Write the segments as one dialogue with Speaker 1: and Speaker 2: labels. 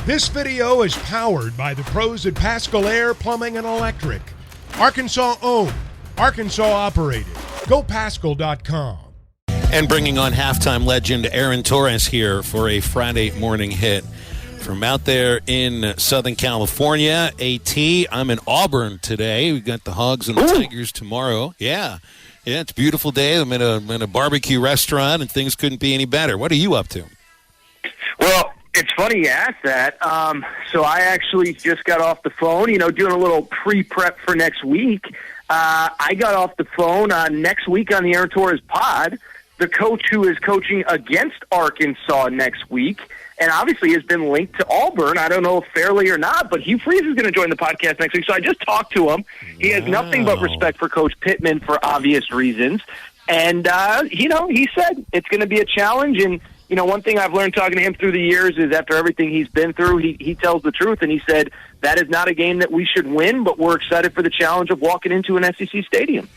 Speaker 1: This video is powered by the pros at Pascal Air Plumbing and Electric. Arkansas owned, Arkansas operated. GoPascal.com.
Speaker 2: And bringing on halftime legend Aaron Torres here for a Friday morning hit. From out there in Southern California, AT, I'm in Auburn today. We got the Hogs and the Tigers tomorrow. Yeah, it's a beautiful day. I'm in a barbecue restaurant, and things couldn't be any better. What are you up to?
Speaker 3: Well, it's funny you asked that. So I actually just got off the phone, doing a little pre-prep for next week. I got off the phone next week on the Aaron Torres pod. The coach who is coaching against Arkansas next week, and obviously has been linked to Auburn. I don't know if fairly or not, but Hugh is going to join the podcast next week. So I just talked to him. He has nothing but respect for Coach Pittman for obvious reasons. And, he said it's going to be a challenge. And, one thing I've learned talking to him through the years is after everything he's been through, he tells the truth. And he said that is not a game that we should win, but we're excited for the challenge of walking into an SEC stadium.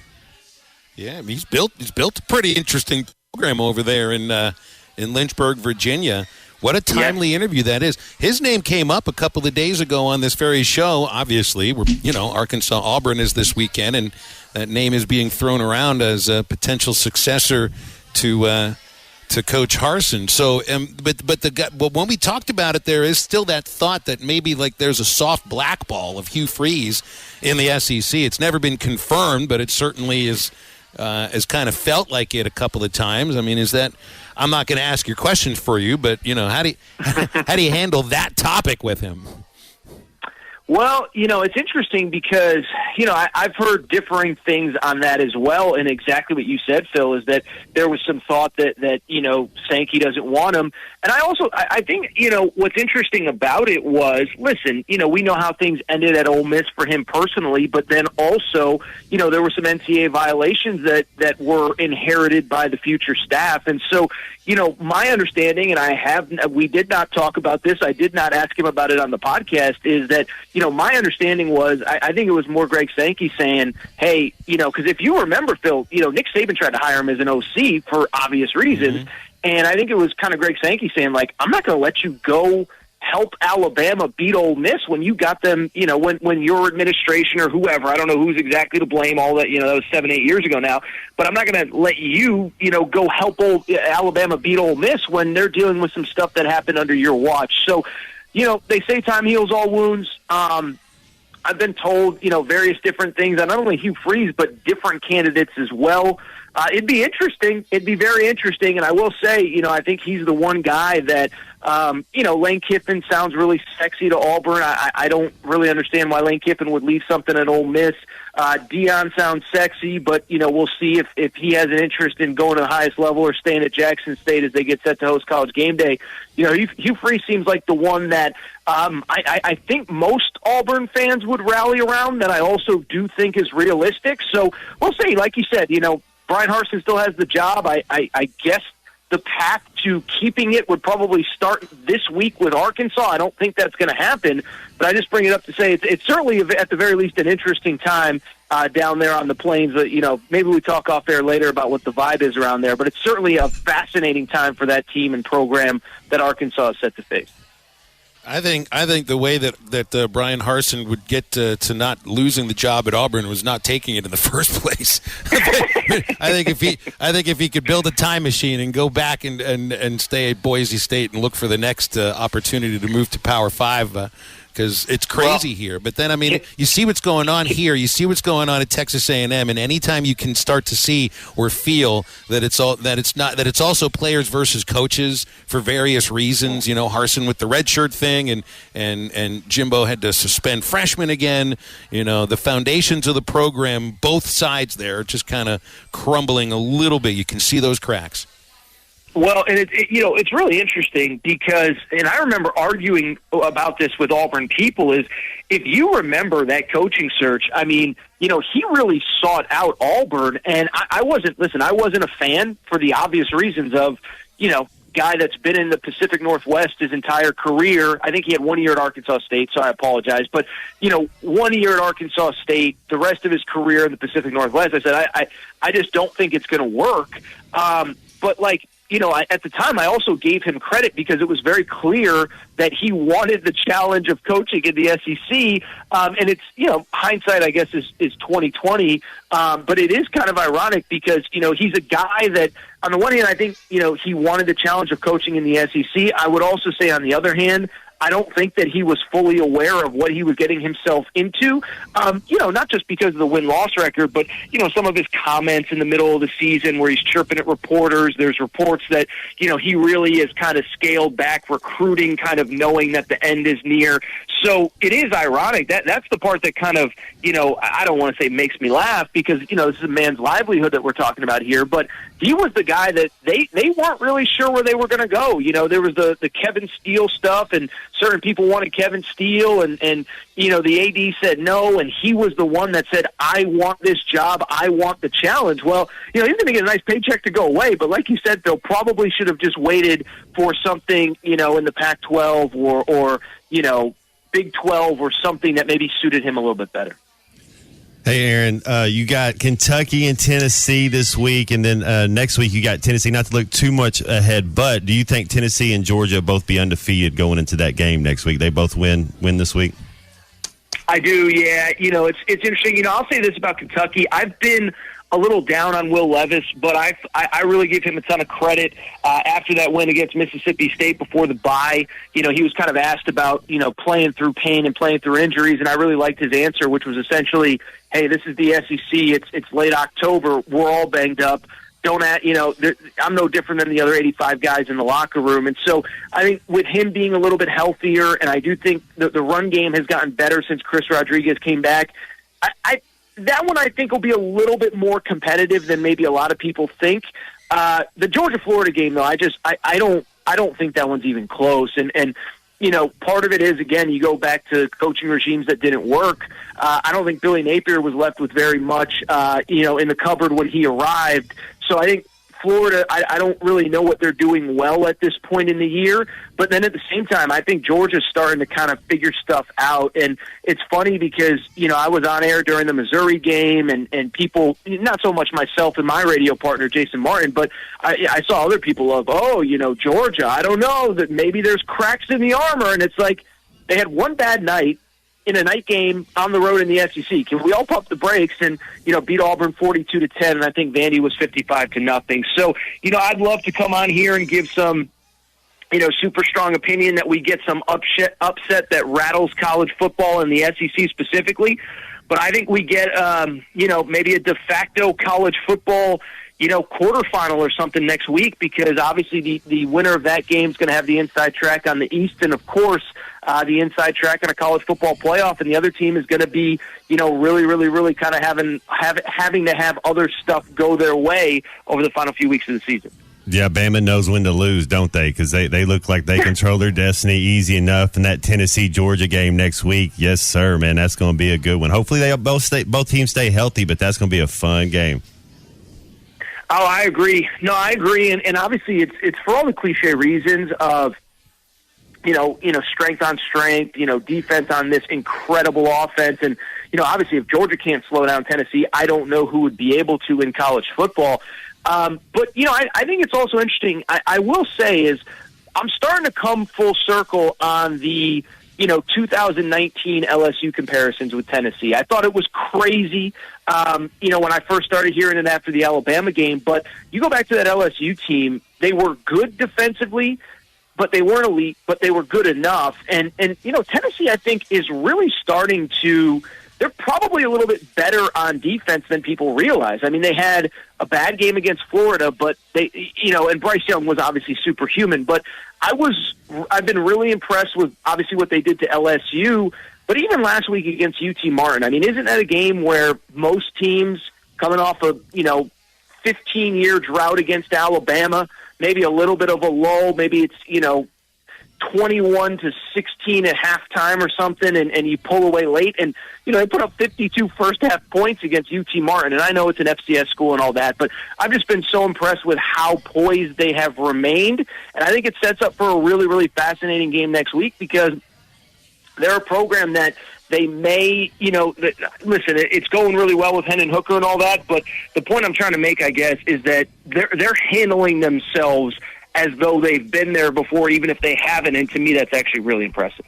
Speaker 2: Yeah, I mean, he's built a pretty interesting program over there in Lynchburg, Virginia. What a timely interview that is. His name came up a couple of days ago on this very show. Obviously, Arkansas Auburn is this weekend, and that name is being thrown around as a potential successor to Coach Harsin. So, but when we talked about it, there is still that thought that maybe like there's a soft blackball of Hugh Freeze in the SEC. It's never been confirmed, but it certainly is. Has kind of felt like it a couple of times. I mean, is that? I'm not going to ask your questions for you, but how do you handle that topic with him?
Speaker 3: Well, it's interesting because, I've heard differing things on that as well. And exactly what you said, Phil, is that there was some thought that Sankey doesn't want him. And I think, what's interesting about it was, listen, we know how things ended at Ole Miss for him personally, but then also, there were some NCAA violations that were inherited by the future staff. And so, my understanding, and we did not talk about this, I did not ask him about it on the podcast, is that, my understanding was, I think it was more Greg Sankey saying, hey, because if you remember, Phil, Nick Saban tried to hire him as an OC for obvious reasons. Mm-hmm. And I think it was kind of Greg Sankey saying, like, I'm not going to let you go help Alabama beat Ole Miss when you got them, when your administration or whoever, I don't know who's exactly to blame, all that, that was 7-8 years ago now, but I'm not going to let you, go help Alabama beat Ole Miss when they're dealing with some stuff that happened under your watch. So, they say time heals all wounds. I've been told, various different things on not only Hugh Freeze, but different candidates as well. It'd be interesting. It'd be very interesting. And I will say, I think he's the one guy that, Lane Kiffin sounds really sexy to Auburn. I don't really understand why Lane Kiffin would leave something at Ole Miss. Deion sounds sexy, but, we'll see if he has an interest in going to the highest level or staying at Jackson State as they get set to host College Game Day. Hugh Freeze seems like the one that I think most Auburn fans would rally around, that I also do think is realistic. So we'll see. Like you said, Bryan Harsin still has the job. I guess the path to keeping it would probably start this week with Arkansas. I don't think that's going to happen, but I just bring it up to say it's certainly, at the very least, an interesting time down there on the plains. Maybe we talk off air later about what the vibe is around there, but it's certainly a fascinating time for that team and program that Arkansas is set to face.
Speaker 2: I think the way that Bryan Harsin would get to not losing the job at Auburn was not taking it in the first place. I think if he could build a time machine and go back and stay at Boise State and look for the next opportunity to move to Power 5. Because it's crazy here. But then, I mean, you see what's going on here. You see what's going on at Texas A&M. And anytime you can start to see or feel that it's also players versus coaches for various reasons. Harsin with the redshirt thing, and Jimbo had to suspend freshmen again. The foundations of the program, both sides there, just kind of crumbling a little bit. You can see those cracks.
Speaker 3: Well, and it's really interesting because, and I remember arguing about this with Auburn people, is if you remember that coaching search, I mean, he really sought out Auburn, and I wasn't a fan for the obvious reasons of, guy that's been in the Pacific Northwest his entire career. I think he had 1 year at Arkansas State, so I apologize. But, 1 year at Arkansas State, the rest of his career in the Pacific Northwest, I said, I just don't think it's going to work. But, at the time I also gave him credit because it was very clear that he wanted the challenge of coaching in the SEC. And it's, hindsight, I guess, is 2020. But it is kind of ironic because, he's a guy that, on the one hand, I think, he wanted the challenge of coaching in the SEC. I would also say, on the other hand, I don't think that he was fully aware of what he was getting himself into, not just because of the win-loss record, but, some of his comments in the middle of the season where he's chirping at reporters. There's reports that, he really has kind of scaled back recruiting, kind of knowing that the end is near. So it is ironic. That's the part that kind of, I don't want to say makes me laugh because, this is a man's livelihood that we're talking about here, but he was the guy that they weren't really sure where they were going to go. There was the Kevin Steele stuff, and certain people wanted Kevin Steele, and the AD said no, and he was the one that said, I want this job, I want the challenge. Well, he's going to get a nice paycheck to go away, but like you said, Phil, probably should have just waited for something, in the Pac-12 or Big 12 or something that maybe suited him a little bit better.
Speaker 4: Hey, Aaron, you got Kentucky and Tennessee this week, and then next week you got Tennessee. Not to look too much ahead, but do you think Tennessee and Georgia both be undefeated going into that game next week? They both win this week?
Speaker 3: I do, yeah. It's interesting. I'll say this about Kentucky. I've been a little down on Will Levis, but I really give him a ton of credit after that win against Mississippi State before the bye. He was kind of asked about, playing through pain and playing through injuries, and I really liked his answer, which was essentially, hey, this is the SEC. It's late October. We're all banged up. I'm no different than the other 85 guys in the locker room. And so I think with him being a little bit healthier, and I do think the run game has gotten better since Chris Rodriguez came back, that one I think will be a little bit more competitive than maybe a lot of people think. The Georgia-Florida game, though, I don't think that one's even close. And part of it is, again, you go back to coaching regimes that didn't work. I don't think Billy Napier was left with very much, in the cupboard when he arrived. So I think Florida, I don't really know what they're doing well at this point in the year. But then at the same time, I think Georgia's starting to kind of figure stuff out. And it's funny because, I was on air during the Missouri game and people, not so much myself and my radio partner, Jason Martin, but I saw other people of, Georgia, I don't know, that maybe there's cracks in the armor. And it's like they had one bad night in a night game on the road in the SEC. Can we all pump the brakes and, beat Auburn 42-10, and I think Vandy was 55-0. So, I'd love to come on here and give some, super strong opinion that we get some upset that rattles college football and the SEC specifically. But I think we get, maybe a de facto college football, quarterfinal or something next week, because obviously the winner of that game is going to have the inside track on the East, and of course the inside track on a college football playoff, and the other team is going to be, really, really, really kind of having to have other stuff go their way over the final few weeks of the season.
Speaker 4: Yeah, Bama knows when to lose, don't they? Because they look like they control their destiny easy enough. And that Tennessee-Georgia game next week, yes, sir, man, that's going to be a good one. Hopefully they both teams stay healthy, but that's going to be a fun game.
Speaker 3: Oh, I agree. No, I agree, and obviously it's for all the cliche reasons of, strength on strength, defense on this incredible offense, and obviously if Georgia can't slow down Tennessee, I don't know who would be able to in college football. But I think it's also interesting. I will say is I'm starting to come full circle on the 2019 LSU comparisons with Tennessee. I thought it was crazy, when I first started hearing it after the Alabama game. But you go back to that LSU team, they were good defensively, but they weren't elite, but they were good enough. And Tennessee, I think, is really starting to – they're probably a little bit better on defense than people realize. I mean, they had a bad game against Florida, but they, and Bryce Young was obviously superhuman. But I've been really impressed with obviously what they did to LSU. But even last week against UT Martin, I mean, isn't that a game where most teams coming off a 15-year drought against Alabama, maybe a little bit of a lull, maybe it's 21-16 at halftime or something, and you pull away late, and they put up 52 first-half points against UT Martin, and I know it's an FCS school and all that, but I've just been so impressed with how poised they have remained, and I think it sets up for a really, really fascinating game next week because They're a program that they may, listen, it's going really well with Hendon Hooker and all that, but the point I'm trying to make, I guess, is that they're handling themselves as though they've been there before, even if they haven't, and to me that's actually really impressive.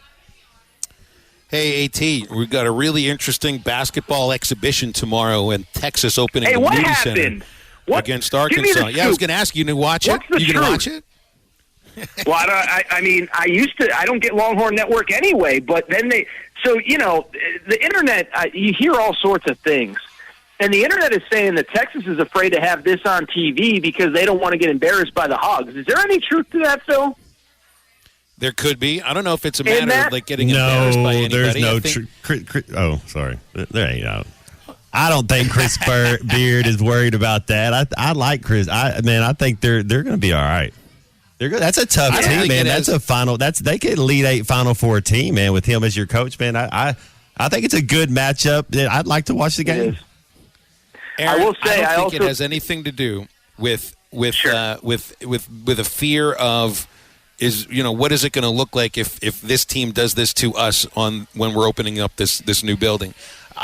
Speaker 2: Hey, AT, we've got a really interesting basketball exhibition tomorrow in Texas opening the
Speaker 3: what
Speaker 2: Moody
Speaker 3: happened?
Speaker 2: Center against Arkansas. Yeah, I was going to ask you to watch it. You going to watch it?
Speaker 3: Well, I don't get Longhorn Network anyway, but then the internet, you hear all sorts of things. And the internet is saying that Texas is afraid to have this on TV because they don't want to get embarrassed by the Hogs. Is there any truth to that, Phil?
Speaker 2: There could be. I don't know if it's a matter of getting embarrassed by anybody.
Speaker 4: There's no sorry. There ain't no. I don't think Chris Beard is worried about that. I like Chris. I think they're going to be all right. They're good. That's a tough team, man. They could lead 8 Final Four team, man, with him as your coach, man. I think it's a good matchup. I'd like to watch the game.
Speaker 2: Aaron, I will say, I don't think it has anything to do with a fear of what is it going to look like if this team does this to us when we're opening up this new building.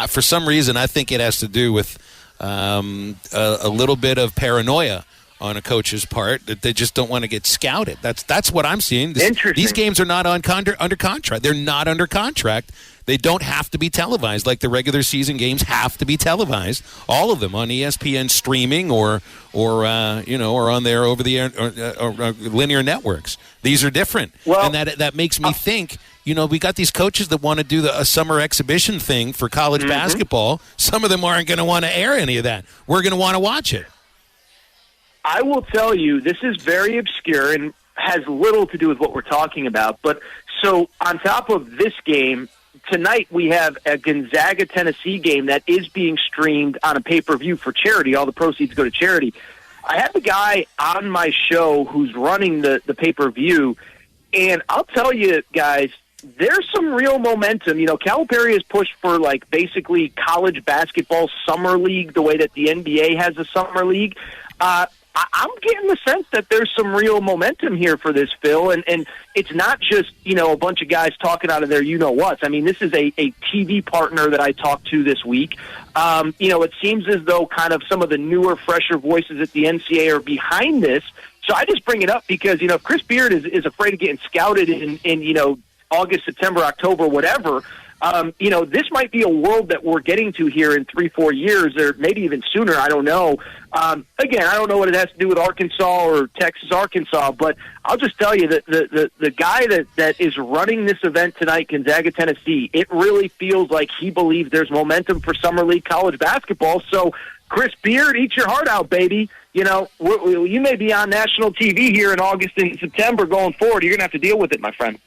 Speaker 2: For some reason, I think it has to do with a little bit of paranoia on a coach's part, that they just don't want to get scouted. That's what I'm seeing. These games are not under contract. They're not under contract. They don't have to be televised like the regular season games have to be televised. All of them on ESPN streaming or on their over the air or linear networks. These are different, and that makes me think. We got these coaches that want to do a summer exhibition thing for college basketball. Some of them aren't going to want to air any of that. We're going to want to watch it.
Speaker 3: I will tell you, this is very obscure and has little to do with what we're talking about. But so on top of this game, tonight we have a Gonzaga-Tennessee game that is being streamed on a pay-per-view for charity. All the proceeds go to charity. I have a guy on my show who's running the pay-per-view, and I'll tell you, guys, there's some real momentum. Calipari has pushed for, basically college basketball summer league, the way that the NBA has a summer league. I'm getting the sense that there's some real momentum here for this, Phil, and it's not just, a bunch of guys talking out of their you-know-whats. I mean, this is a TV partner that I talked to this week. It seems as though kind of some of the newer, fresher voices at the NCAA are behind this. So I just bring it up because, if Chris Beard is afraid of getting scouted in August, September, October, whatever, this might be a world that we're getting to here in 3-4 years, or maybe even sooner. I don't know. Again, I don't know what it has to do with Arkansas or Texas, Arkansas, but I'll just tell you that the guy that is running this event tonight, Gonzaga, Tennessee, it really feels like he believes there's momentum for summer league college basketball. So, Chris Beard, eat your heart out, baby. You may be on national TV here in August and September going forward. You're going to have to deal with it, my friend.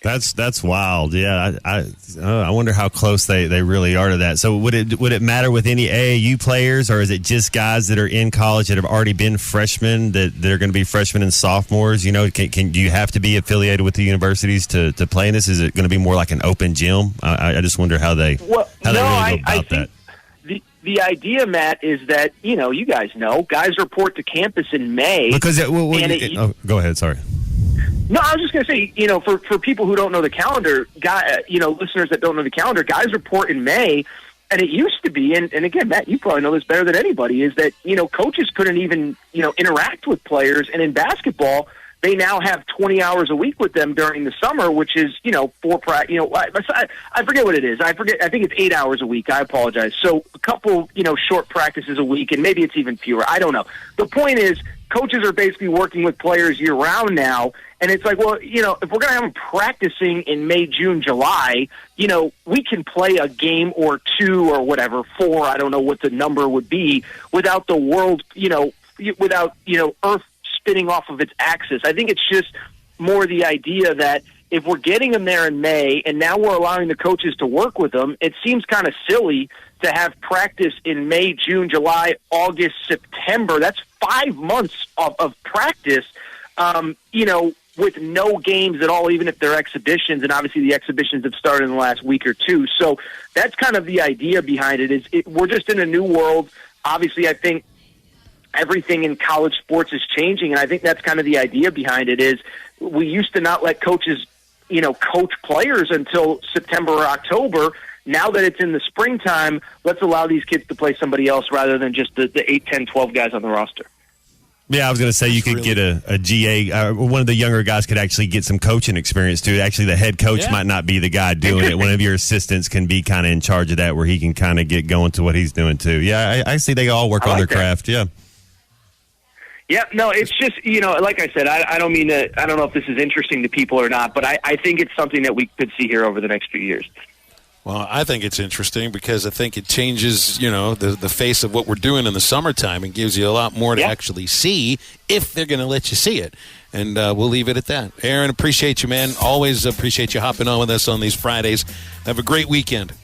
Speaker 4: That's wild. Yeah, I wonder how close they really are to that. So would it matter with any AAU players, or is it just guys that are in college that have already been freshmen that are going to be freshmen and sophomores? Do you have to be affiliated with the universities to play in this? Is it going to be more like an open gym? I just wonder how they really go about that.
Speaker 3: The idea, Matt, is that you guys know guys report to campus in May
Speaker 4: because go ahead. Sorry.
Speaker 3: No, I was just going to say, for people who don't know the calendar, listeners that don't know the calendar, guys report in May, and it used to be, and again, Matt, you probably know this better than anybody, is that, coaches couldn't even, interact with players, and in basketball, they now have 20 hours a week with them during the summer, which is, I forget what it is. I think it's 8 hours a week. I apologize. So a couple, short practices a week, and maybe it's even fewer. I don't know. The point is, coaches are basically working with players year-round now, and it's like, well, if we're going to have them practicing in May, June, July, we can play a game or two or whatever, 4, I don't know what the number would be, without the world, without, Earth spinning off of its axis. I think it's just more the idea that if we're getting them there in May and now we're allowing the coaches to work with them, it seems kind of silly to have practice in May, June, July, August, September. That's 5 months of practice, with no games at all, even if they're exhibitions. And obviously the exhibitions have started in the last week or two. So that's kind of the idea behind it. We're just in a new world. Obviously, I think everything in college sports is changing, and I think that's kind of the idea behind it. Is we used to not let coaches coach players until September or October. Now that it's in the springtime, let's allow these kids to play somebody else rather than just the 8, 10, 12 guys on the roster.
Speaker 4: Yeah, I was going to say you could get a GA. One of the younger guys could actually get some coaching experience, too. Actually, the head coach might not be the guy doing it. One of your assistants can be kind of in charge of that where he can kind of get going to what he's doing, too. Yeah, I see they all work on their craft. Yeah.
Speaker 3: Yeah, no, it's just, like I said, I don't mean to, I don't know if this is interesting to people or not, but I think it's something that we could see here over the next few years.
Speaker 2: Well, I think it's interesting because I think it changes, the face of what we're doing in the summertime and gives you a lot more to actually see if they're going to let you see it. And we'll leave it at that. Aaron, appreciate you, man. Always appreciate you hopping on with us on these Fridays. Have a great weekend.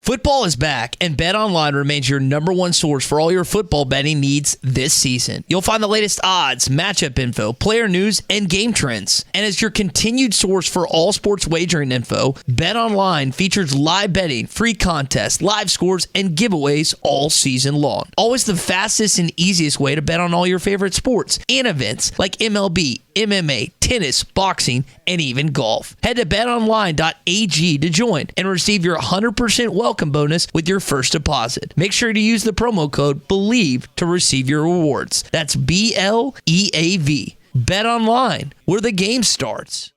Speaker 5: Football is back, and BetOnline remains your number one source for all your football betting needs this season. You'll find the latest odds, matchup info, player news, and game trends. And as your continued source for all sports wagering info, BetOnline features live betting, free contests, live scores, and giveaways all season long. Always the fastest and easiest way to bet on all your favorite sports and events like MLB, MMA, tennis, boxing, and even golf. Head to betonline.ag to join and receive your 100% welcome bonus with your first deposit. Make sure to use the promo code BELIEVE to receive your rewards. That's BLEAV. Bet online, where the game starts.